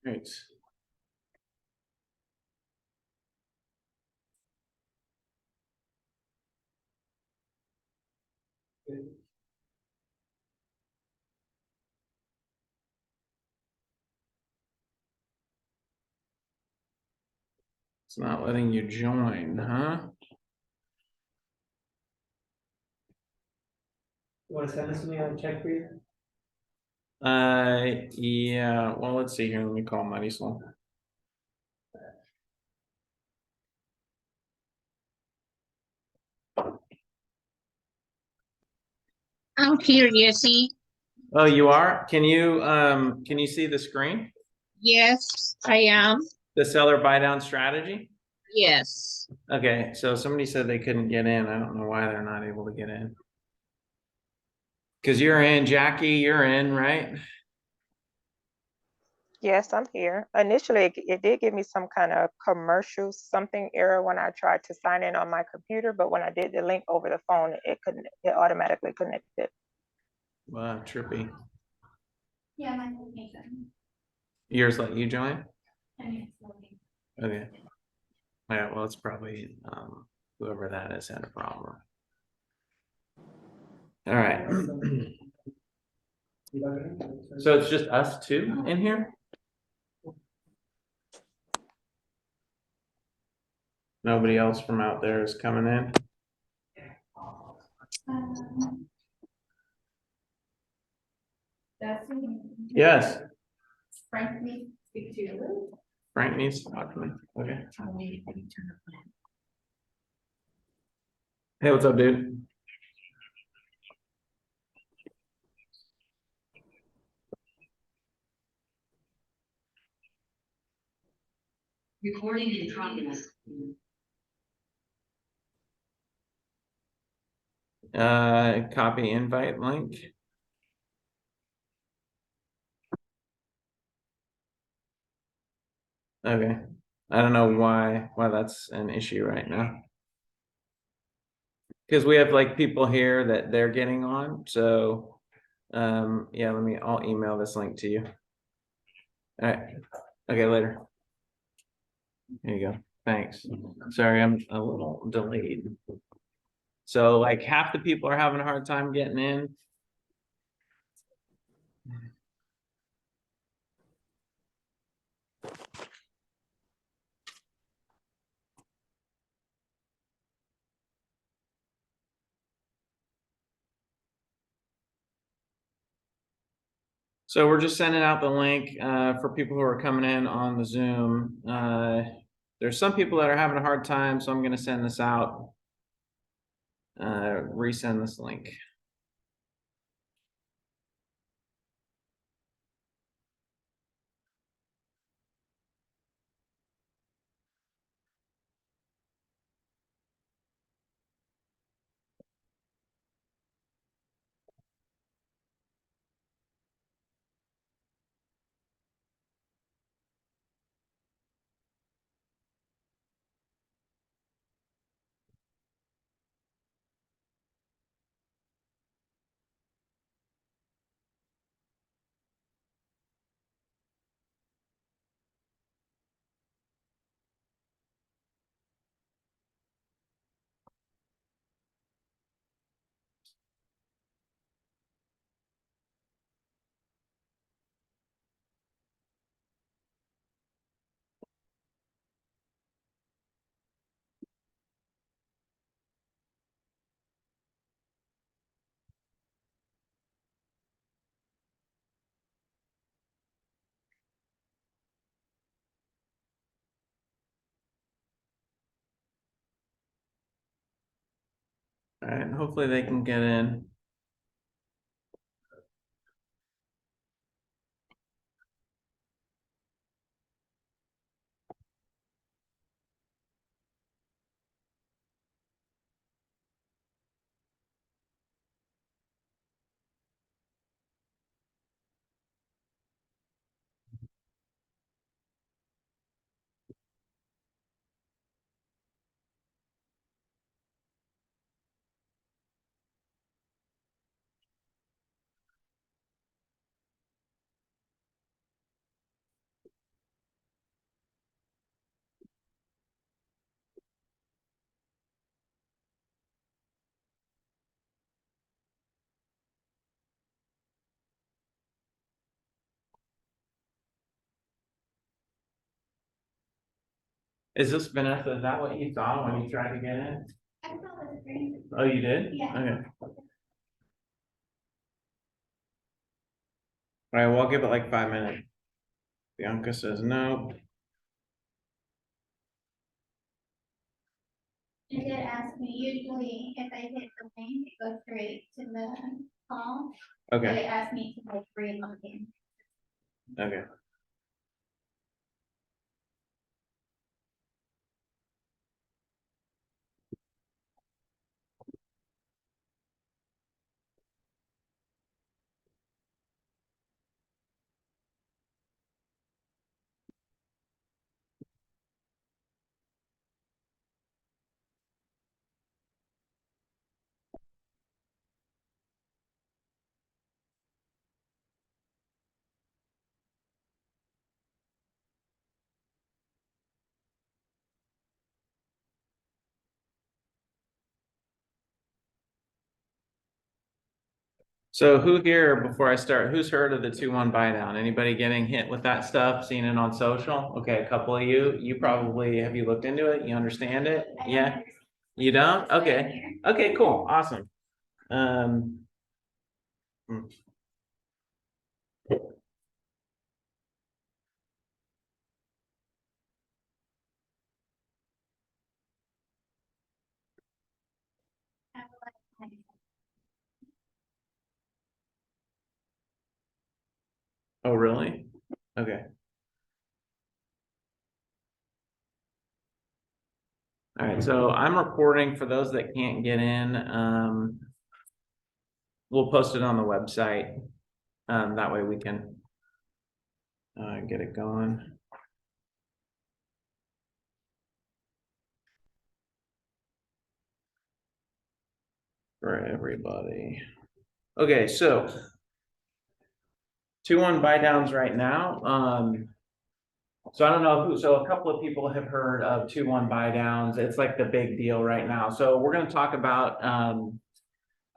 Right. It's not letting you join, huh? You want to send this to me on check for you? Yeah. Well, let's see here. Let me call Mighty Slow. I'm here, Jesse. Oh, you are? Can you see the screen? Yes, I am. The seller buy down strategy? Yes. Okay, so somebody said they couldn't get in. I don't know why they're not able to get in. Because you're in, Jackie, you're in, right? Yes, I'm here. Initially, it did give me some kind of commercial something error when I tried to sign in on my computer, but when I did the link over the phone, it automatically connected. Wow, trippy. Yeah, mine will make them. Yours let you join? And it's loading. Okay. Yeah, well, it's probably whoever that is had a problem. All right. So it's just us two in here? Nobody else from out there is coming in? That's. Yes. Frank needs to speak to you. Frank needs to talk to me. Okay. Hey, what's up, dude? Recording in progress. Copy invite link. Okay. I don't know why that's an issue right now. Because we have like people here that they're getting on. So yeah, I'll email this link to you. All right. Okay, later. There you go. Thanks. Sorry, I'm a little delayed. So like half the people are having a hard time getting in. So we're just sending out the link for people who are coming in on the Zoom. There's some people that are having a hard time, so I'm going to send this out. Resend this link. All right, hopefully they can get in. Is this Vanessa? Is that what you saw when you tried to get in? I saw the screen. Oh, you did? Yeah. Okay. All right, well, I'll give it like 5 minutes. Bianca says no. It did ask me, usually if I hit the link, it goes straight to the call. But Okay, it asked me to like re-log in. okay. So who here, before I start, who's heard of the 2-1 buy down? Anybody getting hit with that stuff, seen it on social? Okay, a couple of you probably, have you looked into it? You understand it? I don't Yeah, understand you don't? what's Okay, in here. okay, cool, awesome. Hmm. I would like to- Oh, really? Okay. All right, so I'm recording for those that can't get in. We'll post it on the website. That way we can get it going. For everybody. Okay, so 2-1 buy downs right now. So I don't know who, so a couple of people have heard of 2-1 buy downs. It's like the big deal right now. So we're going to talk about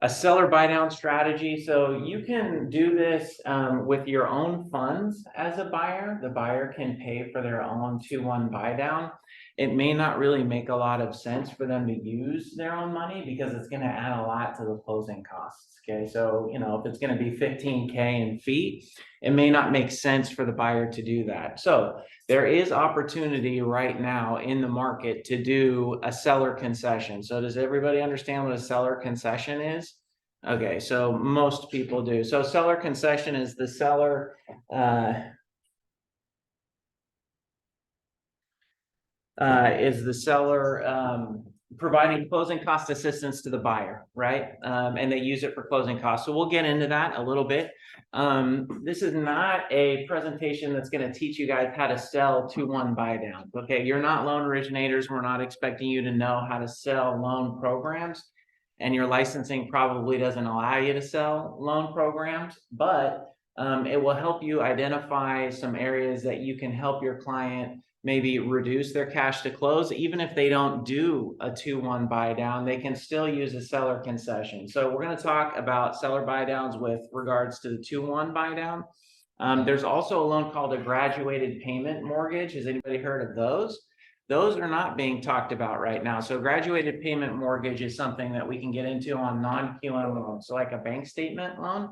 a seller buy down strategy. So you can do this with your own funds as a buyer. The buyer can pay for their own 2-1 buy down. It may not really make a lot of sense for them to use their own money because it's going to add a lot to the closing costs. Okay, so if it's going to be 15K in fee, it may not make sense for the buyer to do that. So there is opportunity right now in the market to do a seller concession. So does everybody understand what a seller concession is? Okay, so most people do. So seller concession is the seller providing closing cost assistance to the buyer, right? And they use it for closing costs. So we'll get into that a little bit. This is not a presentation that's going to teach you guys how to sell 2-1 buy down. Okay, you're not loan originators. We're not expecting you to know how to sell loan programs. And your licensing probably doesn't allow you to sell loan programs, but it will help you identify some areas that you can help your client maybe reduce their cash to close. Even if they don't do a 2-1 buy down, they can still use a seller concession. So we're going to talk about seller buy downs with regards to the 2-1 buy down. There's also a loan called a graduated payment mortgage. Has anybody heard of those? Those are not being talked about right now. So graduated payment mortgage is something that we can get into on non-QM loans. So like a bank statement loan,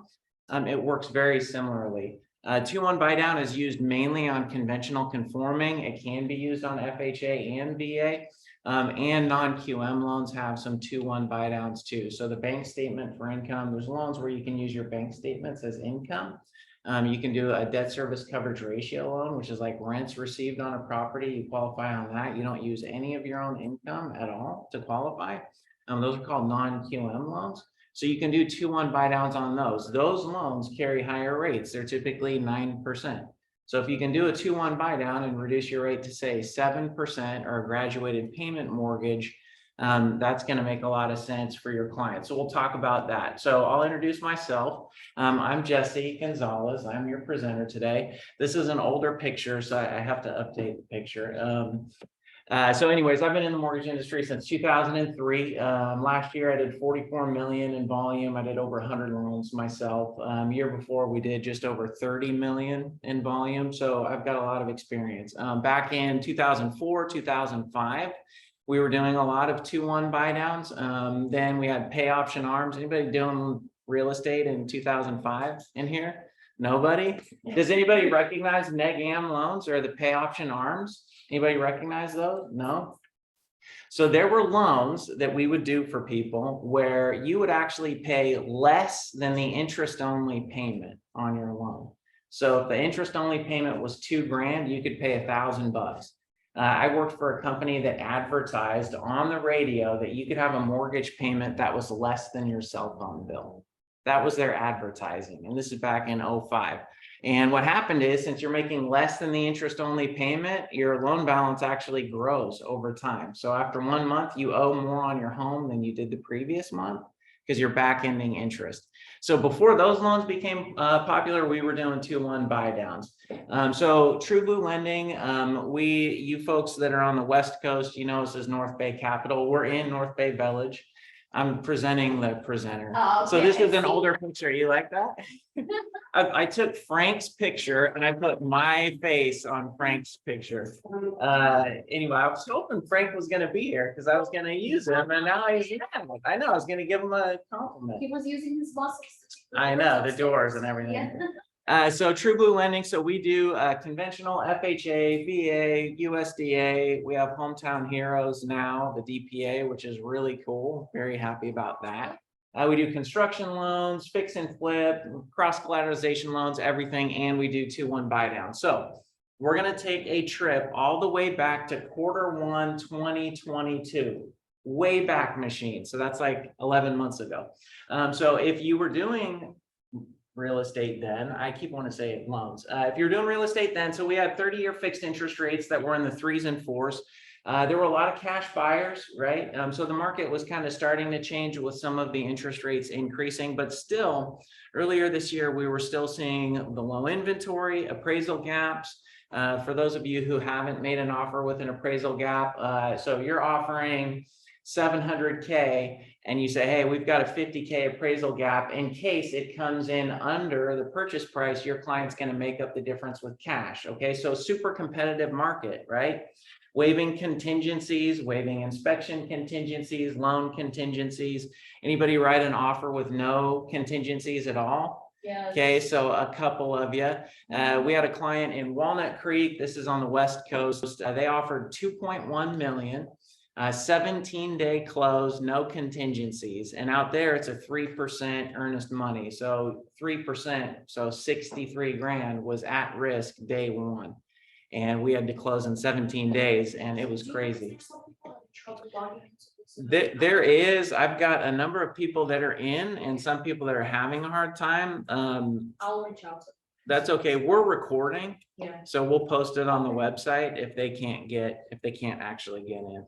it works very similarly. 2-1 buy down is used mainly on conventional conforming. It can be used on FHA and VA. And non-QM loans have some 2-1 buy downs too. So the bank statement for income, there's loans where you can use your bank statements as income. You can do a debt service coverage ratio loan, which is like rents received on a property. You qualify on that. You don't use any of your own income at all to qualify. Those are called non-QM loans. So you can do 2-1 buy downs on those. Those loans carry higher rates. They're typically 9%. So if you can do a 2-1 buy down and reduce your rate to say 7% or a graduated payment mortgage, that's going to make a lot of sense for your client. So we'll talk about that. So I'll introduce myself. I'm Jesse Gonzalez. I'm your presenter today. This is an older picture, so I have to update the picture. So anyways, I've been in the mortgage industry since 2003. Last year I did 44 million in volume. I did over 100 loans myself. Year before we did just over 30 million in volume. So I've got a lot of experience. Back in 2004, 2005, we were doing a lot of 2-1 buy downs. Then we had pay option arms. Anybody doing real estate in 2005 in here? Nobody? Does anybody recognize neg am loans or the pay option arms? Anybody recognize those? No? So there were loans that we would do for people where you would actually pay less than the interest only payment on your loan. So if the interest only payment was $2,000, you could pay $1,000. I worked for a company that advertised on the radio that you could have a mortgage payment that was less than your cell phone bill. That was their advertising. And this is back in 2005. And what happened is, since you're making less than the interest only payment, your loan balance actually grows over time. So after 1 month, you owe more on your home than you did the previous month because you're back ending interest. So before those loans became popular, we were doing 2-1 buy downs. So True Blue Lending, you folks that are on the West Coast, you know us as North Bay Capital. We're in North Bay Village. I'm presenting the presenter. Oh, So this okay, is an I see. older picture. You like that? I took Frank's picture and I put my face on Frank's picture. Anyway, I was hoping Frank was going to be here because I was going to use him, and now he's not. I know I was going to give him a compliment. He was using his muscles. I know, the doors and everything. So True Blue Lending. So we do conventional FHA, VA, USDA. We have Hometown Heroes now, the DPA, which is really cool. Very happy about that. We do construction loans, fix and flip, cross collateralization loans, everything. And we do 2-1 buy down. So we're going to take a trip all the way back to Q1 2022, way back machine. So that's like 11 months ago. So if you were doing real estate then, I keep wanting to say loans. If you're doing real estate then, so we had 30-year fixed interest rates that were in the 3s and 4s. There were a lot of cash buyers, right? So the market was kind of starting to change with some of the interest rates increasing, but still earlier this year, we were still seeing the low inventory, appraisal gaps. For those of you who haven't made an offer with an appraisal gap, so you're offering $700K and you say, hey, we've got a $50K appraisal gap. In case it comes in under the purchase price, your client's going to make up the difference with cash. Okay, so super competitive market, right? Waiving contingencies, waiving inspection contingencies, loan contingencies. Anybody write an offer with no contingencies at all? Yeah. Okay, so a couple of you. We had a client in Walnut Creek. This is on the West Coast. They offered 2.1 million. 17-day close, no contingencies. And out there, it's a 3% earnest money. So 3%, so 63 grand was at risk day one. And we had to close in 17 days and it was crazy. There is, I've got a number of people that are in and some people that are having a hard time. I'll reach out to them. That's okay. We're recording. Yeah. So we'll post it on the website if they can't actually get in.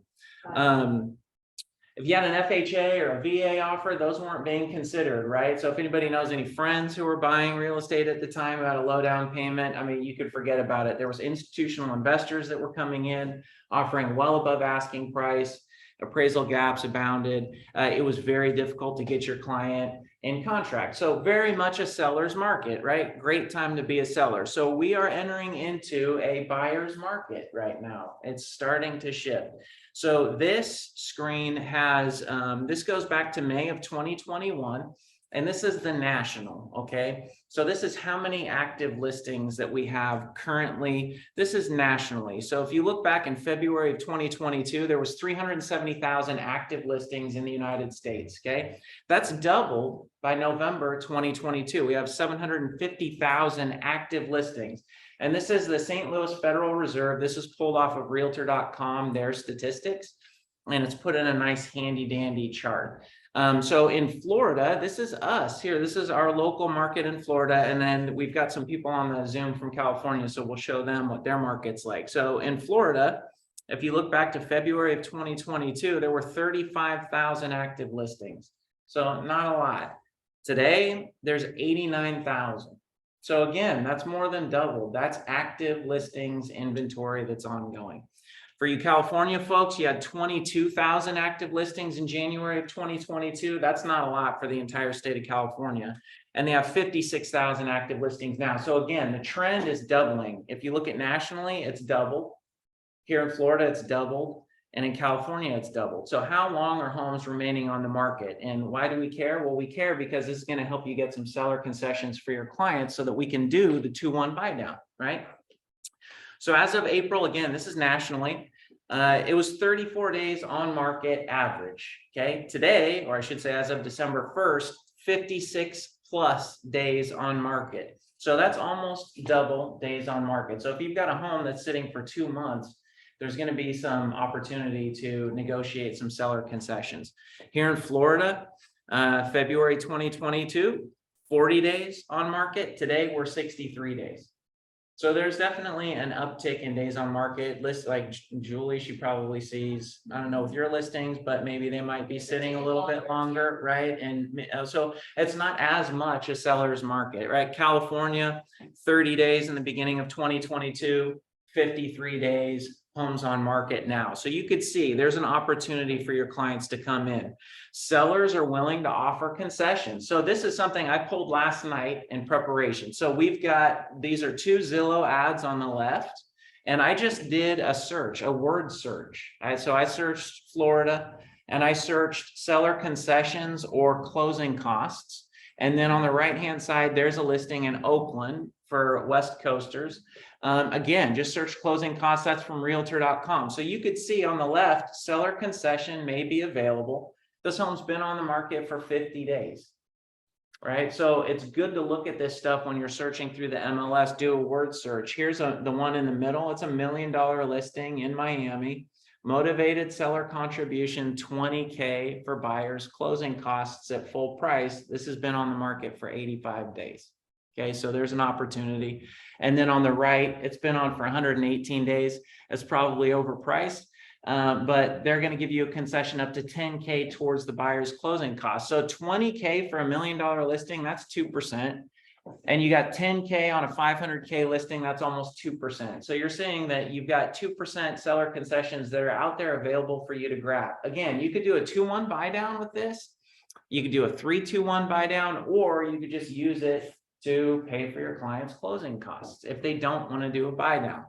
If you had an FHA or a VA offer, those weren't being considered, right? So if anybody knows any friends who were buying real estate at the time about a low down payment, I mean, you could forget about it. There was institutional investors that were coming in, offering well above asking price. Appraisal gaps abounded. It was very difficult to get your client in contract. So very much a seller's market, right? Great time to be a seller. So we are entering into a buyer's market right now. It's starting to shift. So this screen has, this goes back to May of 2021, and this is the national, okay? So this is how many active listings that we have currently. This is nationally. So if you look back in February of 2022, there was 370,000 active listings in the United States, okay? That's doubled by November 2022. We have 750,000 active listings. And this is the St. Louis Federal Reserve. This is pulled off of realtor.com, their statistics, and it's put in a nice handy dandy chart. So in Florida, this is us here. This is our local market in Florida. And then we've got some people on the Zoom from California. So we'll show them what their market's like. So in Florida, if you look back to February of 2022, there were 35,000 active listings. So not a lot. Today, there's 89,000. So again, that's more than double. That's active listings inventory that's ongoing. For you California folks, you had 22,000 active listings in January of 2022. That's not a lot for the entire state of California. And they have 56,000 active listings now. So again, the trend is doubling. If you look at nationally, it's doubled. Here in Florida, it's doubled. And in California, it's doubled. So how long are homes remaining on the market? And why do we care? Well, we care because this is going to help you get some seller concessions for your clients so that we can do the 2-1 buy down, right? So as of April, again, this is nationally, it was 34 days on market average, okay? Today, or I should say as of December 1st, 56 plus days on market. So that's almost double days on market. So if you've got a home that's sitting for 2 months, there's going to be some opportunity to negotiate some seller concessions. Here in Florida, February 2022, 40 days on market. Today, we're 63 days. So there's definitely an uptick in days on market. List like Julie, she probably sees, I don't know with your listings, but maybe they might be sitting a little bit longer, right? And so it's not as much a seller's market, right? California, 30 days in the beginning of 2022, 53 days homes on market now. So you could see there's an opportunity for your clients to come in. Sellers are willing to offer concessions. So this is something I pulled last night in preparation. So we've got, these are 2 Zillow ads on the left. And I just did a search, a word search. So I searched Florida and I searched seller concessions or closing costs. And then on the right-hand side, there's a listing in Oakland for West Coasters. Again, just search closing costs. That's from realtor.com. So you could see on the left, seller concession may be available. This home's been on the market for 50 days, right? So it's good to look at this stuff when you're searching through the MLS, do a word search. Here's the one in the middle. It's $1 million listing in Miami. Motivated seller contribution, $20K for buyers, closing costs at full price. This has been on the market for 85 days. Okay, so there's an opportunity. And then on the right, it's been on for 118 days. It's probably overpriced, but they're going to give you a concession up to 10K towards the buyer's closing costs. So 20K for $1 million listing, that's 2%. And you got 10K on a 500K listing, that's almost 2%. So you're saying that you've got 2% seller concessions that are out there available for you to grab. Again, you could do a 2-1 buy down with this. You could do a 3-2-1 buy down, or you could just use it to pay for your client's closing costs if they don't want to do a buy down.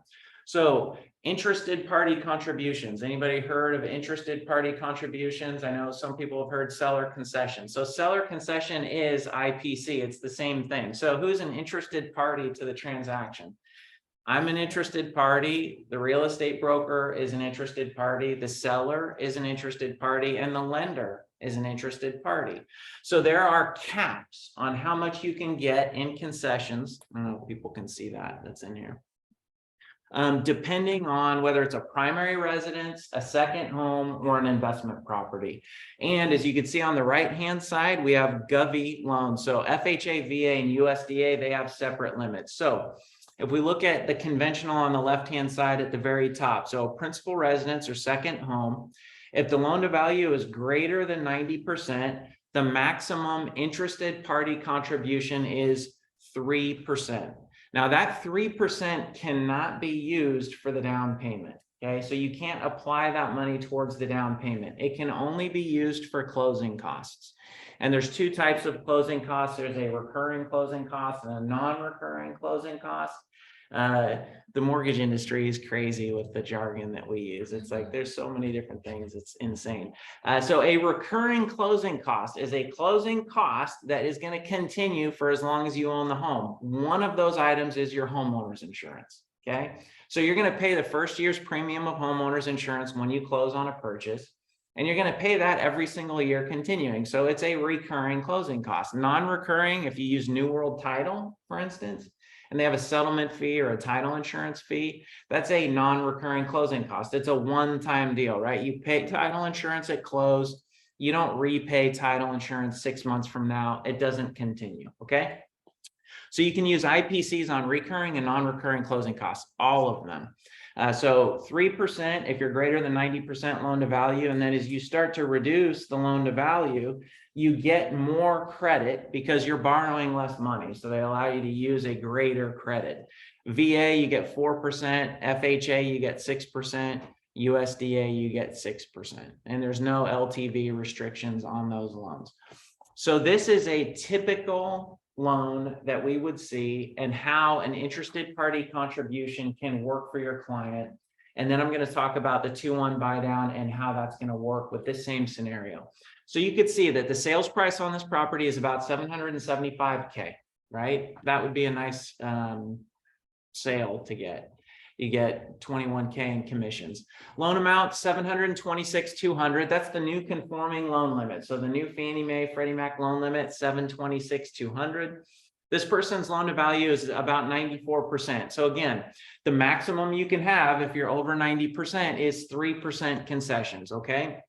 So interested party contributions. Anybody heard of interested party contributions? I know some people have heard seller concession. So seller concession is IPC. It's the same thing. So who's an interested party to the transaction? I'm an interested party. The real estate broker is an interested party. The seller is an interested party, and the lender is an interested party. So there are caps on how much you can get in concessions. I don't know if people can see that. That's in here. Depending on whether it's a primary residence, a second home, or an investment property. And as you can see on the right-hand side, we have Govy loans. So FHA, VA, and USDA, they have separate limits. So if we look at the conventional on the left-hand side at the very top, so principal residence or second home, if the loan to value is greater than 90%, the maximum interested party contribution is 3%. Now that 3% cannot be used for the down payment. Okay, so you can't apply that money towards the down payment. It can only be used for closing costs. And there's 2 types of closing costs. There's a recurring closing cost and a non-recurring closing cost. The mortgage industry is crazy with the jargon that we use. It's like there's so many different things. It's insane. So a recurring closing cost is a closing cost that is going to continue for as long as you own the home. One of those items is your homeowner's insurance. Okay, so you're going to pay the first year's premium of homeowner's insurance when you close on a purchase, and you're going to pay that every single year continuing. So it's a recurring closing cost. Non-recurring, if you use New World Title, for instance, and they have a settlement fee or a title insurance fee, that's a non-recurring closing cost. It's a one-time deal, right? You pay title insurance at close. You don't repay title insurance 6 months from now. It doesn't continue, okay? So you can use IPCs on recurring and non-recurring closing costs, all of them. So 3% if you're greater than 90% loan to value. And then as you start to reduce the loan to value, you get more credit because you're borrowing less money. So they allow you to use a greater credit. VA, you get 4%. FHA, you get 6%. USDA, you get 6%, and there's no LTV restrictions on those loans. So this is a typical loan that we would see, and how an interested party contribution can work for your client. And then I'm going to talk about the 2-1 buy down and how that's going to work with this same scenario. So you could see that the sales price on this property is about $775K, right? That would be a nice sale to get. You get $21K in commissions. Loan amount $726,200. That's the new conforming loan limit. So the new Fannie Mae, Freddie Mac loan limit, $726,200. This person's loan to value is about 94%. So again, the maximum you can have if you're over 90% is 3% concessions, okay?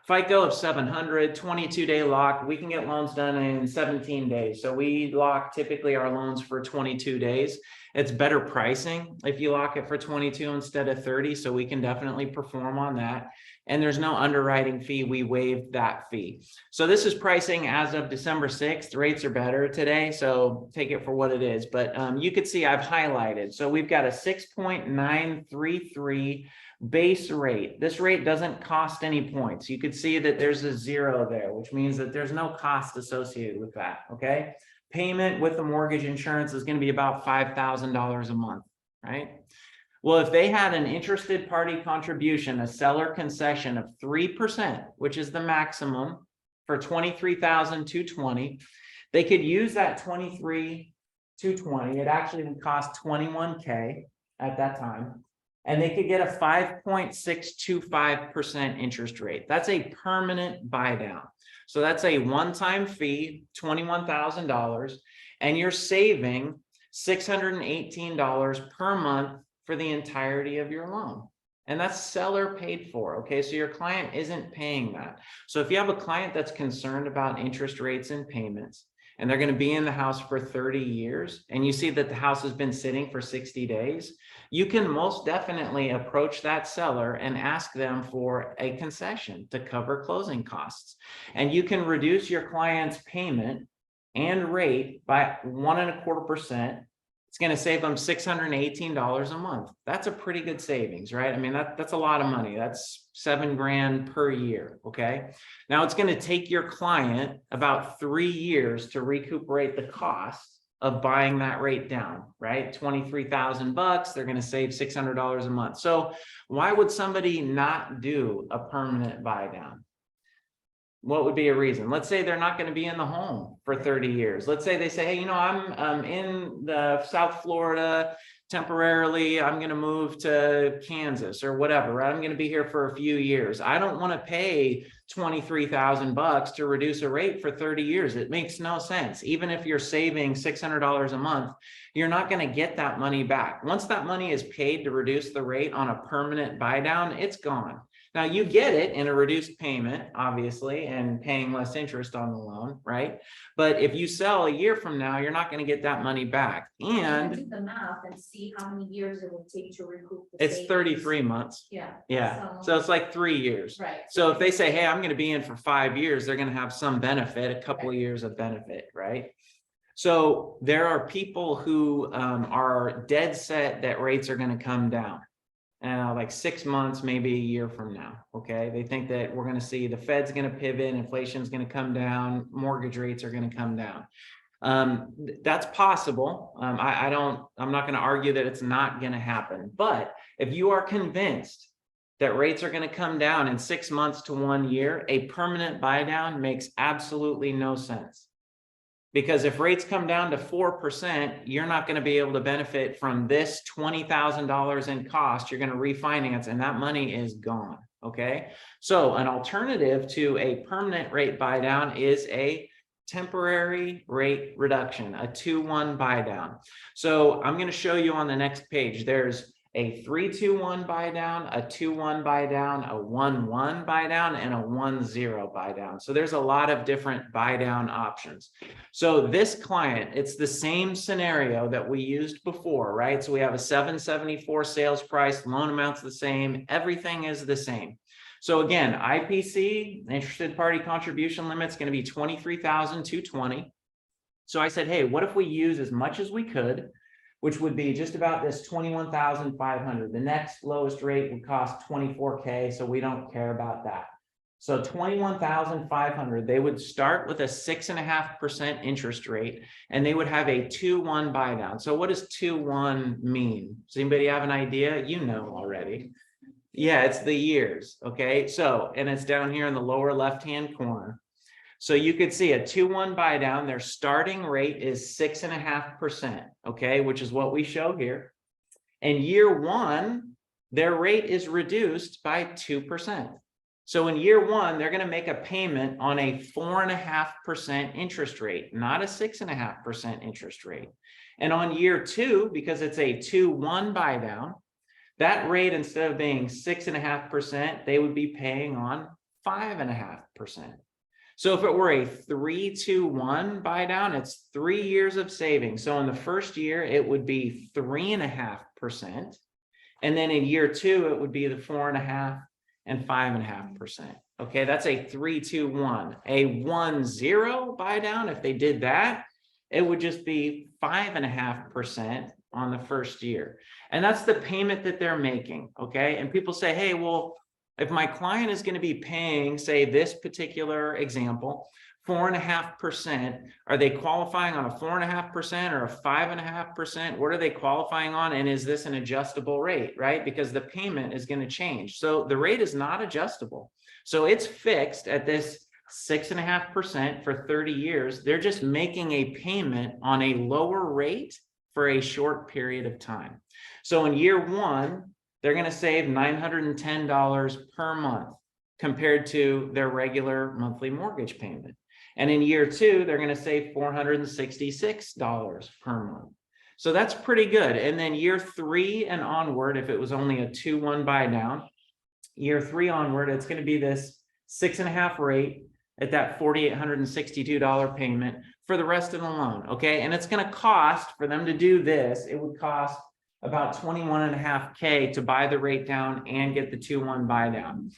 FICO of 700, 22-day lock. We can get loans done in 17 days. So we lock typically our loans for 22 days. It's better pricing if you lock it for 22 instead of 30. So we can definitely perform on that. And there's no underwriting fee. We waived that fee. So this is pricing as of December 6th. Rates are better today, so take it for what it is. But you could see I've highlighted. So we've got a 6.933 base rate. This rate doesn't cost any points. You could see that there's a 0 there, which means that there's no cost associated with that, okay? Payment with the mortgage insurance is going to be about $5,000 a month, right? Well, if they had an interested party contribution, a seller concession of 3%, which is the maximum for $23,220, they could use that $23,220. It actually would cost $21K at that time. And they could get a 5.625% interest rate. That's a permanent buy down. So that's a one-time fee, $21,000, and you're saving $618 per month for the entirety of your loan. And that's seller paid for, okay? So your client isn't paying that. So if you have a client that's concerned about interest rates and payments, and they're going to be in the house for 30 years, and you see that the house has been sitting for 60 days, you can most definitely approach that seller and ask them for a concession to cover closing costs. And you can reduce your client's payment and rate by 1.25%. It's going to save them $618 a month. That's a pretty good savings, right? I mean, that's a lot of money. That's $7,000 per year. Okay. Now it's going to take your client about 3 years to recuperate the cost of buying that rate down, right? $23,000. They're going to save $600 a month. So why would somebody not do a permanent buy down? What would be a reason? Let's say they're not going to be in the home for 30 years. Let's say they say, hey, you know, I'm in the South Florida temporarily. I'm going to move to Kansas or whatever, right? I'm going to be here for a few years. I don't want to pay $23,000 to reduce a rate for 30 years. It makes no sense. Even if you're saving $600 a month, you're not going to get that money back. Once that money is paid to reduce the rate on a permanent buy down, it's gone. Now you get it in a reduced payment, obviously, and paying less interest on the loan, right? But if you sell a year from now, you're not going to get that money back. And do the math and see how many years it will take to recoup the it's savings. 33 months. Yeah. Yeah. So it's like 3 years. Right. So if they say, hey, I'm going to be in for 5 years, they're going to have some benefit, a couple of years of benefit, right? So there are people who are dead set that rates are going to come down. Like 6 months, maybe a year from now. Okay. They think that we're going to see the Fed's going to pivot, inflation is going to come down, mortgage rates are going to come down. That's possible. I'm not going to argue that it's not going to happen. But if you are convinced that rates are going to come down in 6 months to 1 year, a permanent buy down makes absolutely no sense. Because if rates come down to 4%, you're not going to be able to benefit from this $20,000 in cost. You're going to refinance and that money is gone. Okay. So an alternative to a permanent rate buy down is a temporary rate reduction, a 2-1 buy down. So I'm going to show you on the next page. There's a 3-2-1 buy down, a 2-1 buy down, a 1-1 buy down, and a 1-0 buy down. So there's a lot of different buy down options. So this client, it's the same scenario that we used before, right? So we have a $774 sales price, loan amount's the same, everything is the same. So again, IPC, interested party contribution limit's going to be $23,220. So I said, hey, what if we use as much as we could which would be just about this 21,500. The next lowest rate would cost 24K, so we don't care about that. So 21,500, they would start with a 6.5% interest rate, and they would have a 2-1 buy down. So what does 2-1 mean? Does anybody have an idea? You know already. Yeah, it's the years. Okay, so, and it's down here in the lower left-hand corner. So you could see a 2-1 buy down, their starting rate is 6.5%, okay, which is what we show here. And year one, their rate is reduced by 2%. So in year one, they're going to make a payment on a 4.5% interest rate, not a 6.5% interest rate. And on year two, because it's a 2-1 buy down, that rate, instead of being 6.5%, they would be paying on 5.5%. So if it were a 3-2-1 buy down, it's 3 years of savings. So in the first year, it would be 3.5%. And then in year two, it would be the 4.5% and 5.5%. Okay, that's a 3-2-1. A 1-0 buy down, if they did that, it would just be 5.5% on the first year. And that's the payment that they're making. Okay, and people say, hey, well, if my client is going to be paying, say, this particular example, 4.5%, are they qualifying on a 4.5% or a 5.5%? What are they qualifying on? And is this an adjustable rate, right? Because the payment is going to change. So the rate is not adjustable. So it's fixed at this 6.5% for 30 years. They're just making a payment on a lower rate for a short period of time. So in year one, they're going to save $910 per month compared to their regular monthly mortgage payment. And in year two, they're going to save $466 per month. So that's pretty good. And then year three and onward, if it was only a 2-1 buy down, year three onward, it's going to be this 6.5 rate at that $4,862 payment for the rest of the loan. Okay. And it's going to cost for them to do this. It would cost about $21.5K to buy the rate down and get the 2-1 buy down.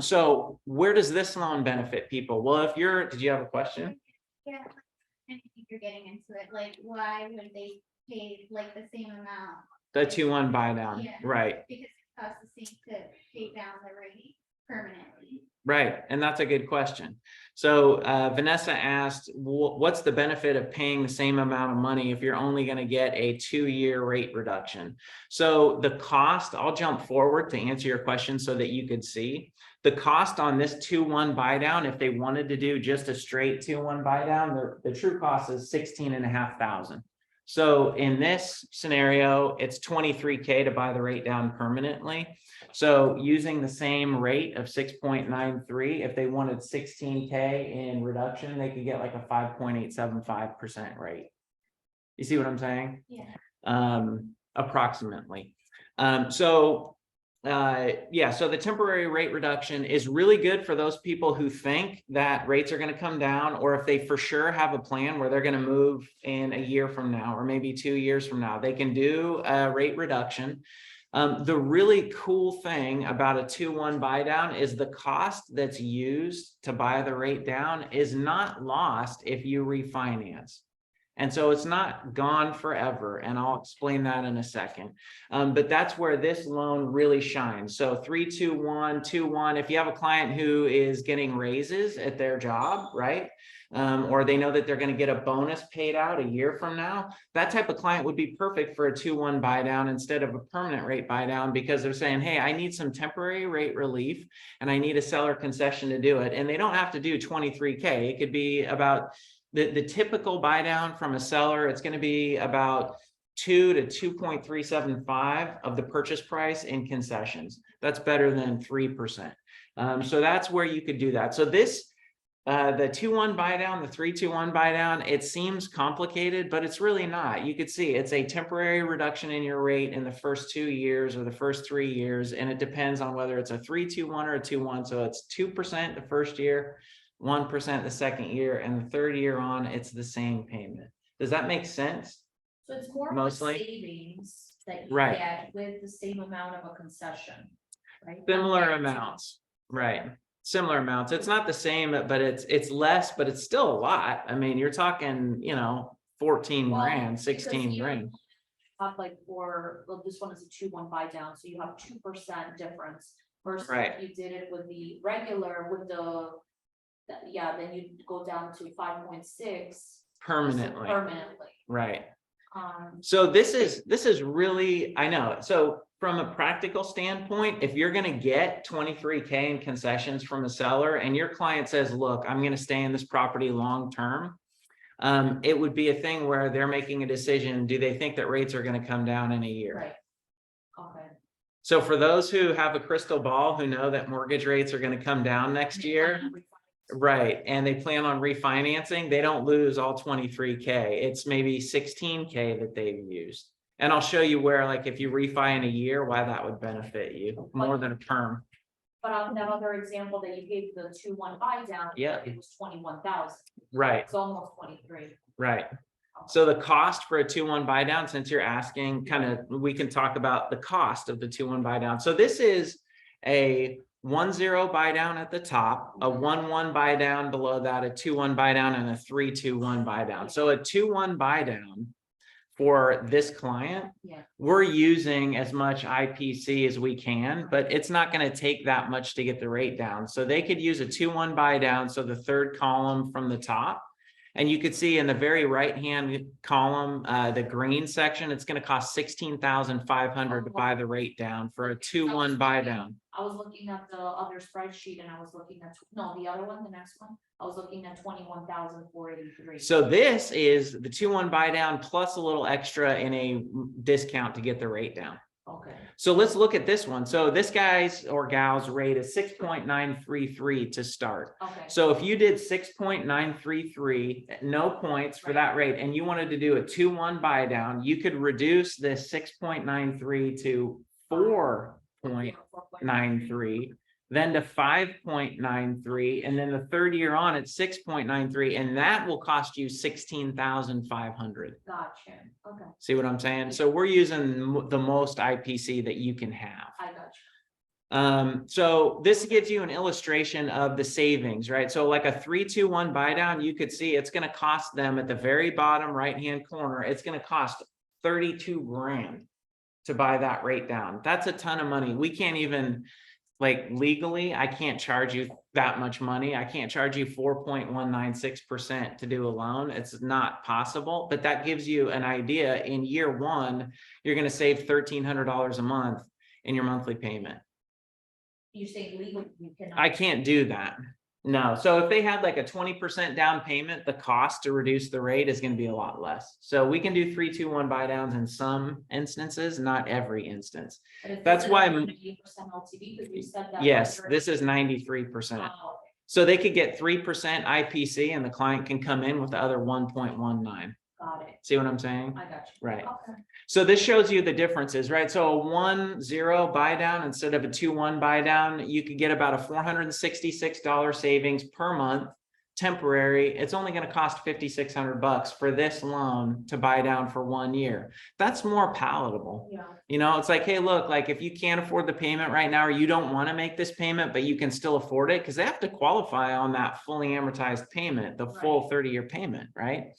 So where does this loan benefit people? Well, if you're, did you have a question? Yeah, I think you're getting into it, like, why would they pay like the same amount? The 2-1 buy down, Yeah. right? Because it costs the same to pay down the rate permanently. Right, and that's a good question. So Vanessa asked, what's the benefit of paying the same amount of money if you're only going to get a 2-year rate reduction? So the cost, I'll jump forward to answer your question so that you could see. The cost on this 2-1 buy down, if they wanted to do just a straight 2-1 buy down, the true cost is $16,500. So in this scenario, it's $23K to buy the rate down permanently. So using the same rate of 6.93, if they wanted $16K in reduction, they could get like a 5.875% rate. You see what I'm saying? Yeah. Approximately. Yeah, so the temporary rate reduction is really good for those people who think that rates are going to come down, or if they for sure have a plan where they're going to move in a year from now, or maybe 2 years from now, they can do a rate reduction. The really cool thing about a 2-1 buy down is the cost that's used to buy the rate down is not lost if you refinance. And so it's not gone forever. And I'll explain that in a second. But that's where this loan really shines. So 3-2-1, 2-1, if you have a client who is getting raises at their job, right? Or they know that they're going to get a bonus paid out a year from now, that type of client would be perfect for a 2-1 buy down instead of a permanent rate buy down, because they're saying, hey, I need some temporary rate relief and I need a seller concession to do it. And they don't have to do 23K. It could be about the typical buy down from a seller. It's going to be about 2 to 2.375 of the purchase price in concessions. That's better than 3%. So that's where you could do that. So this, the 2-1 buy down, the 3-2-1 buy down, it seems complicated, but it's really not. You could see it's a temporary reduction in your rate in the first 2 years or the first 3 years. And it depends on whether it's a 3-2-1 or a 2-1. So it's 2% the first year, 1% the second year, and the third year on, it's the same payment. Does that make sense? So it's more of a Mostly. savings that you Right. get with the same amount of a concession, right? Similar Compared to- amounts, right? Similar amounts. It's not the same, but it's less, but it's still a lot. I mean, you're talking, 14 Well, grand, because 16 you- grand. have like well, this one is a 2-1 buy down, so you have 2% difference. Versus Right. if you did it with the regular, with yeah, then you'd go down to 5.6. Permanently, Permanently. right? Um, So this is really, I know, so from a practical standpoint, if you're gonna get 23K in concessions from a seller and your client says, look, I'm gonna stay in this property long-term, it would be a thing where they're making a decision, do they think that rates are gonna come down in a year? right. Okay. So for those who have a crystal ball, who know that mortgage rates are gonna come down next year, right, and they plan on refinancing, they don't lose all 23K. It's maybe 16K that they've used. And I'll show you where, like, if you refi in a year, why that would benefit you more than a perm. But on that other example that you gave, the 2-1 buy down. Yeah. It was 21,000. Right, It's almost 23. right. So the cost for a 2-1 buy down, since you're asking, kind of, we can talk about the cost of the 2-1 buy down. So this is a 1-0 buy down at the top, a 1-1 buy down below that, a 2-1 buy down, and a 3-2-1 buy down. So a 2-1 buy down for this client, Yeah. we're using as much IPC as we can, but it's not going to take that much to get the rate down. So they could use a 2-1 buy down. So the third column from the top. And you could see in the very right-hand column, the green section, it's going to cost $16,500 to buy the rate down for a 2-1 buy down. I was looking at the other spreadsheet and I was looking at, no, the other one, the next one, I was looking at 21,483. So this is the 2-1 buy down plus a little extra in a discount to get the rate down. Okay. So let's look at this one. So this guy's or gal's rate is 6.933 to start. Okay. So if you did 6.933, no points for that rate, and you wanted to do a 2-1 buy down, you could reduce this 6.93 to 4.93, then to 5.93, and then the third year on at 6.93, and that will cost you 16,500. Gotcha. Okay. See what I'm saying? So we're using the most IPC that you can have. I got you. So this gives you an illustration of the savings, right? So like a 3-2-1 buy down, you could see it's going to cost them at the very bottom right-hand corner. It's going to cost 32 grand to buy that rate down. That's a ton of money. We can't even, like, legally, I can't charge you that much money. I can't charge you 4.196% to do a loan. It's not possible, but that gives you an idea. In year one, you're going to save $1,300 a month in your monthly payment. You say legal, you cannot. I can't do that. No. So if they had like a 20% down payment, the cost to reduce the rate is going to be a lot less. So we can do 3-2-1 buy downs in some instances, not every instance. But if That's this is why 90% LTV, because you said that. Yes, earlier. this is 93%. Oh, So they could get 3% IPC and the client can come in with the other 1.19. got it. See what I'm saying? I got you. Right. Okay. So this shows you the differences, right? So a 1-0 buy down instead of a 2-1 buy down, you could get about a $466 savings per month, temporary. It's only going to cost $5,600 for this loan to buy down for 1 year. That's more palatable. Yeah. You know, it's like, hey, look, like if you can't afford the payment right now, or you don't want to make this payment, but you can still afford it, because they have to qualify on that fully amortized payment, the full 30-year payment, right?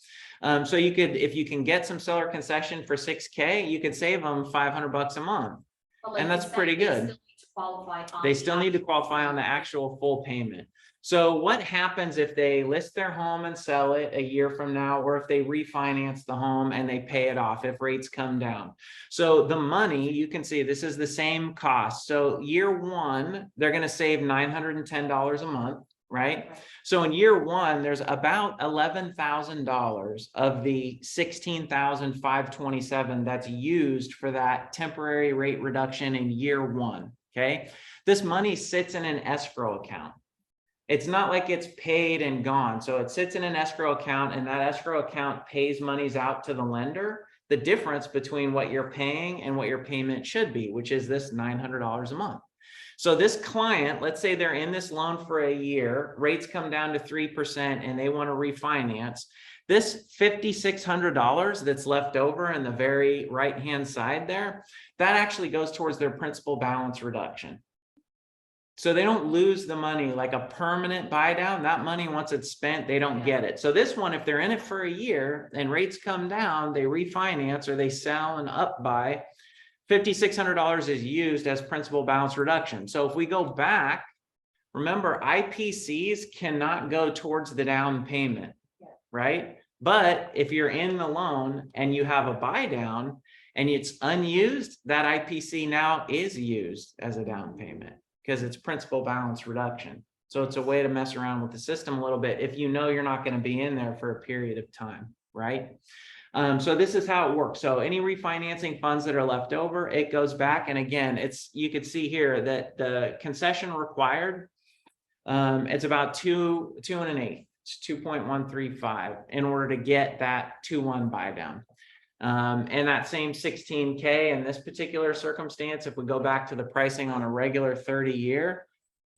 So you could, if you can get some seller concession for $6K, you could save them $500 a month. But like And you that's said, pretty they good. still need to qualify on They the still need to actual qualify on the actual full payment. So what happens if they list their home and sell it a year from now, or if they refinance the home and they pay it off if rates come down? So the money, you can see this is the same cost. So year one, they're going to save $910 a month, right? So in year one, there's about $11,000 of the $16,527 that's used for that temporary rate reduction in year one. Okay. This money sits in an escrow account. It's not like it's paid and gone. So it sits in an escrow account, and that escrow account pays monies out to the lender. The difference between what you're paying and what your payment should be, which is this $900 a month. So this client, let's say they're in this loan for a year, rates come down to 3% and they want to refinance. This $5,600 that's left over in the very right-hand side there, that actually goes towards their principal balance reduction. So they don't lose the money like a permanent buy down. That money, once it's spent, they don't get it. So this one, if they're in it for a year and rates come down, they refinance or they sell and up buy, $5,600 is used as principal balance reduction. So if we go back, remember, IPCs cannot go towards the down payment, right? But if you're in the loan and you have a buy down and it's unused, that IPC now is used as a down payment because it's principal balance reduction. So it's a way to mess around with the system a little bit if you know you're not going to be in there for a period of time, right? So this is how it works. So any refinancing funds that are left over, it goes back. And again, you could see here that the concession required, it's about 2 1/8. It's 2.135 in order to get that 2-1 buy down. And that same 16K in this particular circumstance, if we go back to the pricing on a regular 30-year,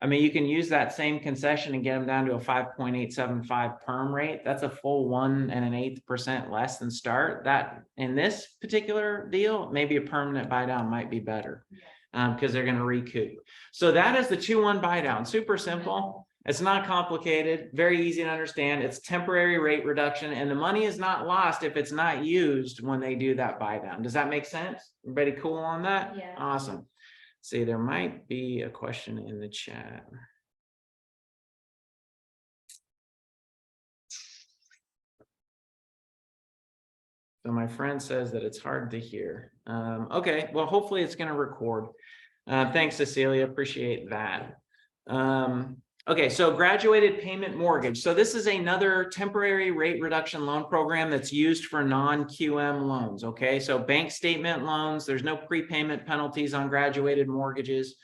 I mean, you can use that same concession and get them down to a 5.875 perm rate. That's a full 1 1/8% less than start. That in this particular deal, maybe a permanent buy down might be better because they're going to recoup. So that is the 2-1 buy down. Super simple. It's not complicated, very easy to understand. It's temporary rate reduction, and the money is not lost if it's not used when they do that buy down. Does that make sense? Everybody cool on that? Yeah. Awesome. See, there might be a question in the chat. So my friend says that it's hard to hear. Okay, well, hopefully it's going to record. Thanks, Cecilia. Appreciate that. Okay, so graduated payment mortgage. So this is another temporary rate reduction loan program that's used for non-QM loans. Okay, so bank statement loans, there's no prepayment penalties on graduated mortgages.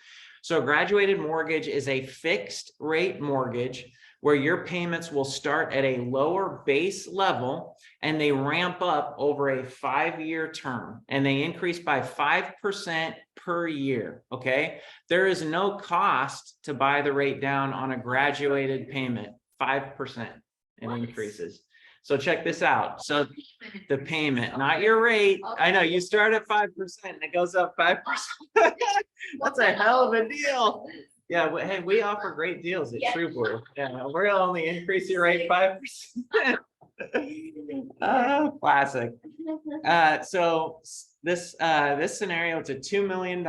So graduated mortgage is a fixed rate mortgage where your payments will start at a lower base level and they ramp up over a 5-year term and they increase by 5% per year. Okay, there is no cost to buy the rate down on a graduated payment. 5% it increases. So check this out. So the payment, not your rate. I know you start at 5% and it goes up 5%. That's a hell of a deal. Yeah, hey, we offer great deals at TrueBlue. Yeah, we're only increase your rate 5%. Classic. So this scenario, it's a $2 million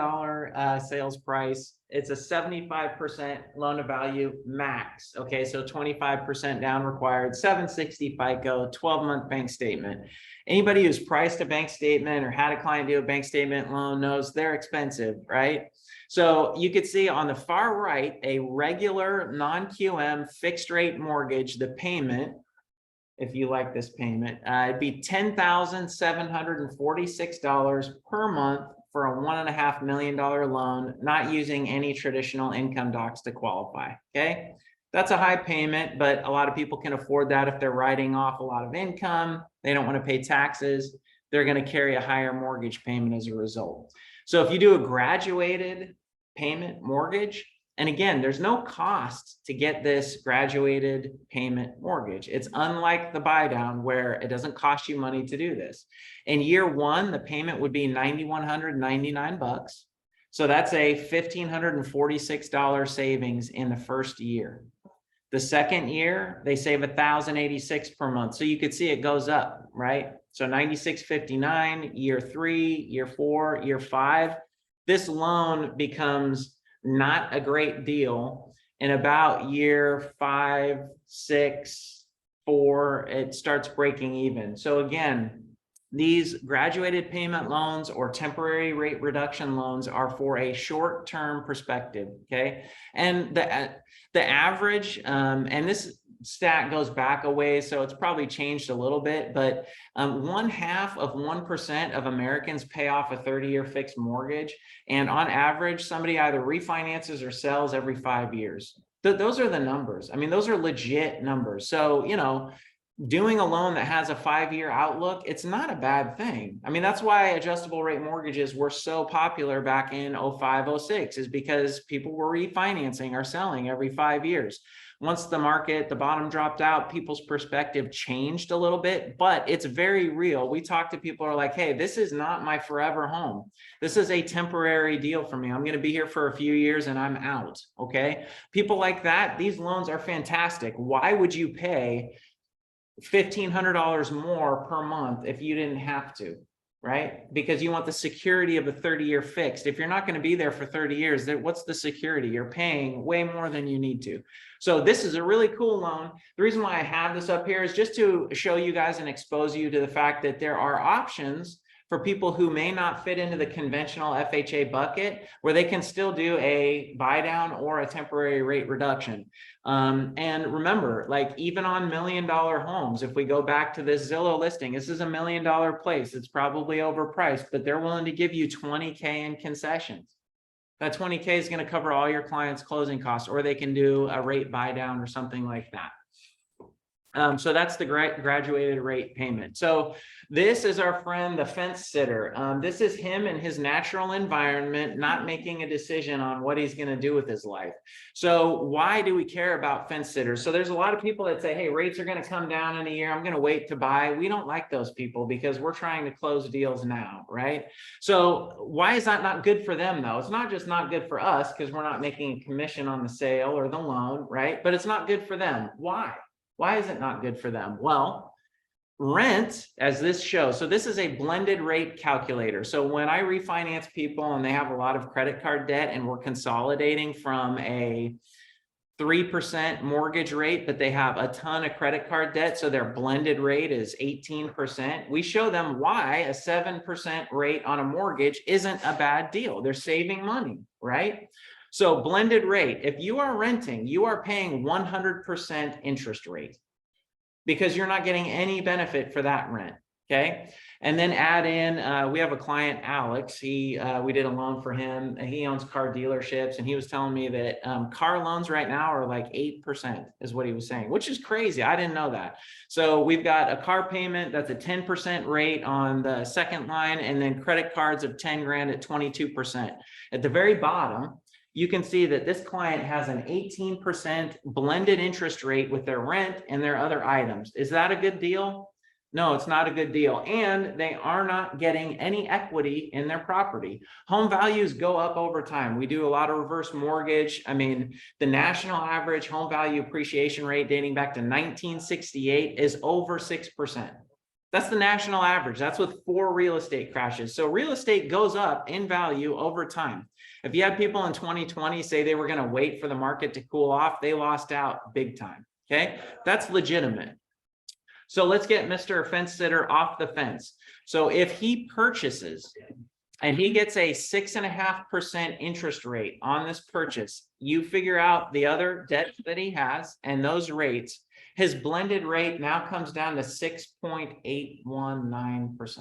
sales price. It's a 75% loan to value max. Okay, so 25% down required, 760 FICO, 12-month bank statement. Anybody who's priced a bank statement or had a client do a bank statement loan knows they're expensive, right? So you could see on the far right, a regular non-QM fixed rate mortgage, the payment, if you like this payment, it'd be $10,746 per month for a $1.5 million loan, not using any traditional income docs to qualify. Okay, that's a high payment, but a lot of people can afford that if they're writing off a lot of income. They don't want to pay taxes. They're going to carry a higher mortgage payment as a result. So if you do a graduated payment mortgage, and again, there's no cost to get this graduated payment mortgage. It's unlike the buy down where it doesn't cost you money to do this. In year one, the payment would be $9,199. So that's a $1,546 savings in the first year. The second year, they save $1,086 per month. So you could see it goes up, right? So $96.59, year 3, year 4, year 5. This loan becomes not a great deal. In about year 5, 6, 4, it starts breaking even. So again, these graduated payment loans or temporary rate reduction loans are for a short-term perspective, okay? And the average, and this stat goes back a ways, so it's probably changed a little bit, but 0.5% of Americans pay off a 30-year fixed mortgage. And on average, somebody either refinances or sells every 5 years. Those are the numbers. I mean, those are legit numbers. So, you know, doing a loan that has a 5-year outlook, it's not a bad thing. I mean, that's why adjustable rate mortgages were so popular back in 05, 06, is because people were refinancing or selling every 5 years. Once the market, the bottom dropped out, people's perspective changed a little bit, but it's very real. We talk to people who are like, hey, this is not my forever home. This is a temporary deal for me. I'm going to be here for a few years and I'm out. Okay. People like that, these loans are fantastic. Why would you pay $1,500 more per month if you didn't have to, right? Because you want the security of a 30-year fixed. If you're not going to be there for 30 years, then what's the security? You're paying way more than you need to. So this is a really cool loan. The reason why I have this up here is just to show you guys and expose you to the fact that there are options for people who may not fit into the conventional FHA bucket, where they can still do a buy down or a temporary rate reduction. And remember, like even on $1 million homes, if we go back to this Zillow listing, this is $1 million place. It's probably overpriced, but they're willing to give you $20K in concessions. That $20K is going to cover all your clients' closing costs, or they can do a rate buy down or something like that. So that's the graduated rate payment. So this is our friend, the fence sitter. This is him in his natural environment, not making a decision on what he's going to do with his life. So why do we care about fence sitters? So there's a lot of people that say, hey, rates are going to come down in a year. I'm going to wait to buy. We don't like those people because we're trying to close deals now, right? So why is that not good for them though? It's not just not good for us because we're not making a commission on the sale or the loan, right? But it's not good for them. Why? Why is it not good for them? Well, rent, as this shows, so this is a blended rate calculator. So when I refinance people and they have a lot of credit card debt and we're consolidating from a 3% mortgage rate, but they have a ton of credit card debt, so their blended rate is 18%. We show them why a 7% rate on a mortgage isn't a bad deal. They're saving money, right? So blended rate, if you are renting, you are paying 100% interest rate because you're not getting any benefit for that rent, okay? And then add in, we have a client, Alex, we did a loan for him. He owns car dealerships and he was telling me that car loans right now are like 8% is what he was saying, which is crazy. I didn't know that. So we've got a car payment that's a 10% rate on the second line, and then credit cards of 10 grand at 22%. At the very bottom, you can see that this client has an 18% blended interest rate with their rent and their other items. Is that a good deal? No, it's not a good deal. And they are not getting any equity in their property. Home values go up over time. We do a lot of reverse mortgage. I mean, the national average home value appreciation rate dating back to 1968 is over 6%. That's the national average. That's with 4 real estate crashes. So real estate goes up in value over time. If you had people in 2020 say they were going to wait for the market to cool off, they lost out big time. Okay, that's legitimate. So let's get Mr. Fence Sitter off the fence. So if he purchases and he gets a 6.5% interest rate on this purchase, you figure out the other debt that he has and those rates. His blended rate now comes down to 6.819%,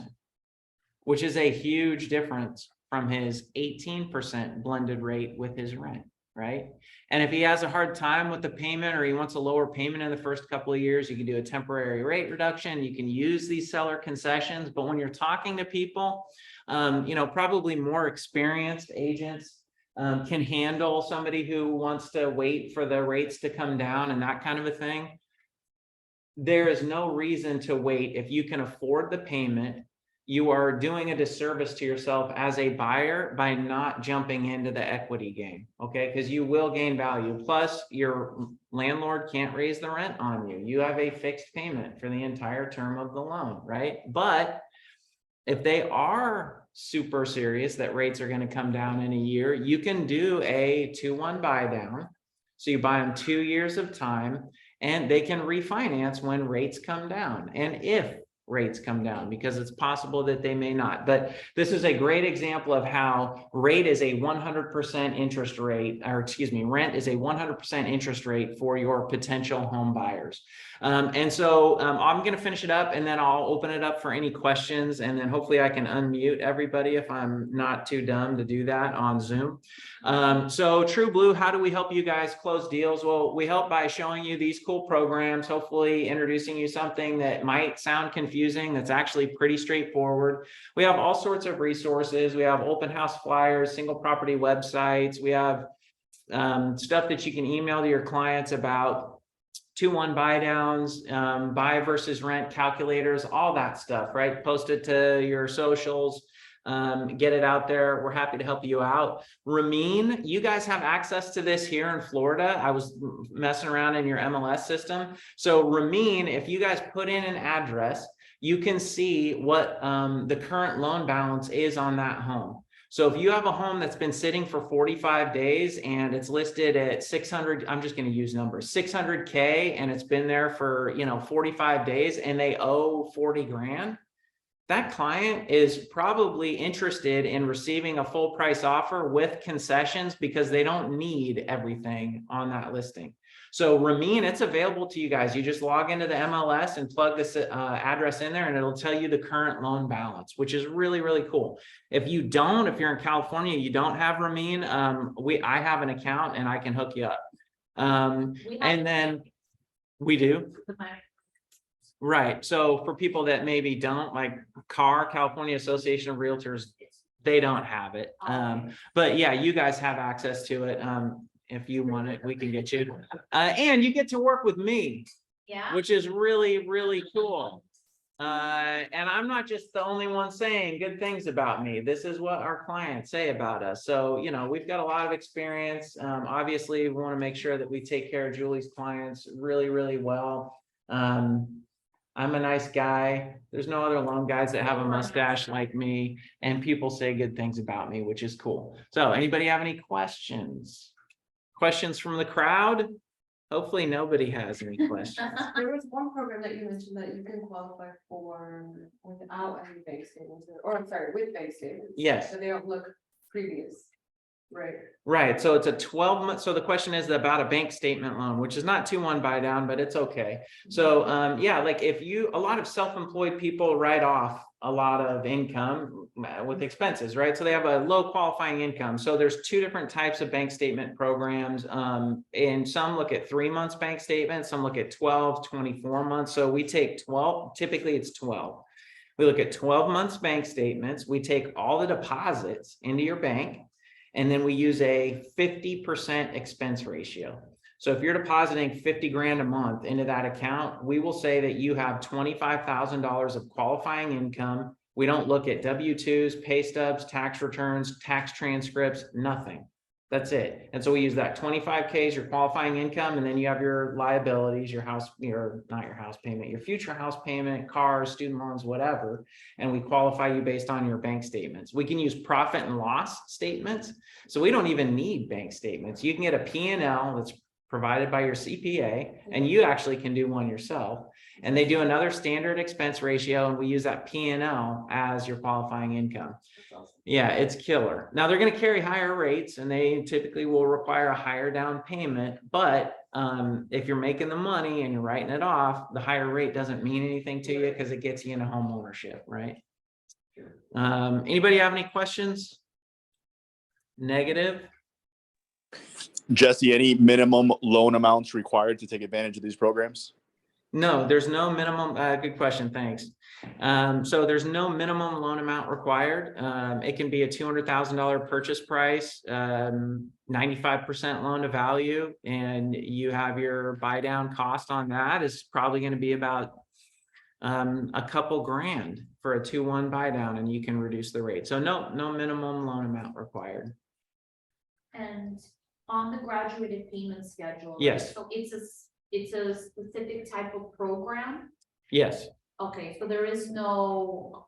which is a huge difference from his 18% blended rate with his rent, right? And if he has a hard time with the payment or he wants a lower payment in the first couple of years, you can do a temporary rate reduction. You can use these seller concessions. But when you're talking to people, you know, probably more experienced agents can handle somebody who wants to wait for the rates to come down and that kind of a thing. There is no reason to wait. If you can afford the payment, you are doing a disservice to yourself as a buyer by not jumping into the equity game, okay? Because you will gain value. Plus, your landlord can't raise the rent on you. You have a fixed payment for the entire term of the loan, right? But if they are super serious that rates are going to come down in a year, you can do a 2-1 buy down. So you buy them 2 years of time and they can refinance when rates come down. And if rates come down, because it's possible that they may not. But this is a great example of how rate is a 100% interest rate, or excuse me, rent is a 100% interest rate for your potential home buyers. And so I'm going to finish it up, and then I'll open it up for any questions, and then hopefully I can unmute everybody if I'm not too dumb to do that on Zoom. So True Blue, how do we help you guys close deals? Well, we help by showing you these cool programs, hopefully introducing you something that might sound confusing, that's actually pretty straightforward. We have all sorts of resources. We have open house flyers, single property websites. We have stuff that you can email to your clients about 2-1 buy downs, buy versus rent calculators, all that stuff, right? Post it to your socials, get it out there. We're happy to help you out. Ramin, you guys have access to this here in Florida. I was messing around in your MLS system. So Ramin, if you guys put in an address, you can see what the current loan balance is on that home. So if you have a home that's been sitting for 45 days and it's listed at 600, I'm just going to use numbers, 600K, and it's been there for, 45 days and they owe 40 grand, that client is probably interested in receiving a full price offer with concessions, because they don't need everything on that listing. So Ramin, it's available to you guys. You just log into the MLS and plug this address in there, and it'll tell you the current loan balance, which is really, really cool. If you don't, if you're in California, you don't have Ramin, I have an account and I can hook you up. And then we do. Right. So for people that maybe don't, like California Association of Realtors, they don't have it. But yeah, you guys have access to it. If you want it, we can get you. And you get to work with me, Yeah. which is really, really cool. And I'm not just the only one saying good things about me. This is what our clients say about us. So, we've got a lot of experience. Obviously, we want to make sure that we take care of Julie's clients really, really well. I'm a nice guy. There's no other loan guys that have a mustache like me, and people say good things about me, which is cool. So anybody have any questions? Questions from the crowd? Hopefully nobody has any questions. There was one program that you mentioned that you can qualify for without any bank statements, or I'm sorry, with bank statements. Yes. So they don't look previous, right? Right. So it's a 12-month. So the question is about a bank statement loan, which is not 2-1 buy down, but it's okay. So yeah, like a lot of self-employed people write off a lot of income with expenses, right? So they have a low qualifying income. So there's 2 different types of bank statement programs. And some look at 3 months bank statements, some look at 12, 24 months. So we take 12, typically it's 12. We look at 12 months bank statements. We take all the deposits into your bank, and then we use a 50% expense ratio. So if you're depositing 50 grand a month into that account, we will say that you have $25,000 of qualifying income. We don't look at W-2s, pay stubs, tax returns, tax transcripts, nothing. That's it. And so we use that 25K as your qualifying income, and then you have your liabilities, your house, not your house payment, your future house payment, cars, student loans, whatever. And we qualify you based on your bank statements. We can use profit and loss statements. So we don't even need bank statements. You can get a P&L that's provided by your CPA, and you actually can do one yourself. And they do another standard expense ratio, and we use that P&L as your qualifying income. Yeah, it's killer. Now they're going to carry higher rates, and they typically will require a higher down payment. But if you're making the money and you're writing it off, the higher rate doesn't mean anything to you, because it gets you into home ownership, right? Anybody have any questions? Negative? Jesse, any minimum loan amounts required to take advantage of these programs? No, there's no minimum. Good question. Thanks. So there's no minimum loan amount required. It can be a $200,000 purchase price, 95% loan to value, and you have your buy down cost on that is probably going to be about a couple grand for a 2-1 buy down, and you can reduce the rate. So no minimum loan amount required. And on the graduated payment schedule. Yes. So it's a specific type of program. Yes. Okay, so there is no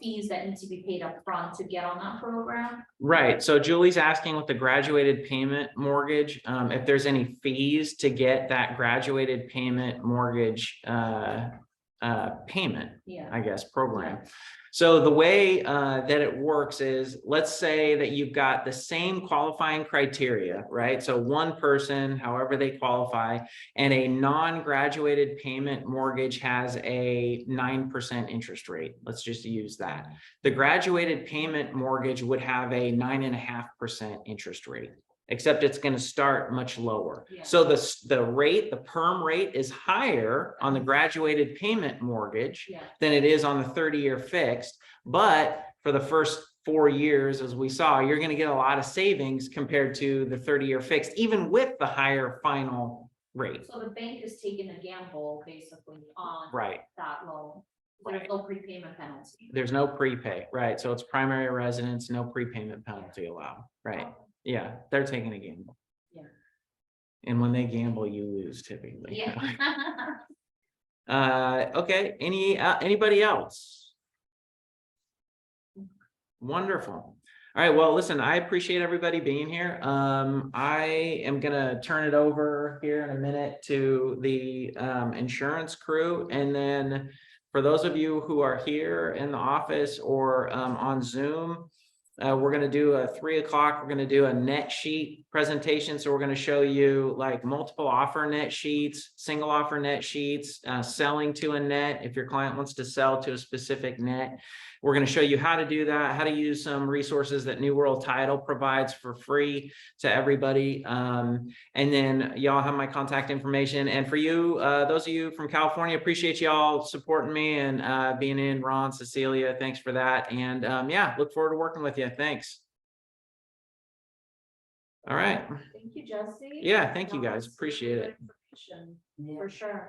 fees that need to be paid up front to get on that program. Right. So Julie's asking with the graduated payment mortgage, if there's any fees to get that graduated payment mortgage payment, Yeah. I guess, program. So the way that it works is, let's say that you've got the same qualifying criteria, right? So one person, however they qualify, and a non-graduated payment mortgage has a 9% interest rate. Let's just use that. The graduated payment mortgage would have a 9.5% interest rate, except it's going to start much lower. Yeah. So the perm rate is higher on the graduated payment mortgage Yeah. than it is on the 30-year fixed. But for the first 4 years, as we saw, you're going to get a lot of savings compared to the 30-year fixed, even with the higher final rate. So the bank is taking a gamble basically on Right. that loan. There's no prepayment penalty. There's no prepay, right? So it's primary residence, no prepayment penalty allowed, right? Yeah, they're taking a gamble. Yeah. And when they gamble, you lose typically. Yeah. Okay, anybody else? Wonderful. All right, well, listen, I appreciate everybody being here. I am gonna turn it over here in a minute to the insurance crew, and then for those of you who are here in the office or on Zoom, we're going to do a 3 o'clock. We're going to do a net sheet presentation. So we're going to show you like multiple offer net sheets, single offer net sheets, selling to a net. If your client wants to sell to a specific net, we're going to show you how to do that, how to use some resources that New World Title provides for free to everybody. And then y'all have my contact information. And for you, those of you from California, appreciate y'all supporting me and being in. Ron, Cecilia, thanks for that. And yeah, look forward to working with you. Thanks. All right. Thank you, Jesse. Yeah, thank you No, guys. that's Appreciate really it. good information, for sure.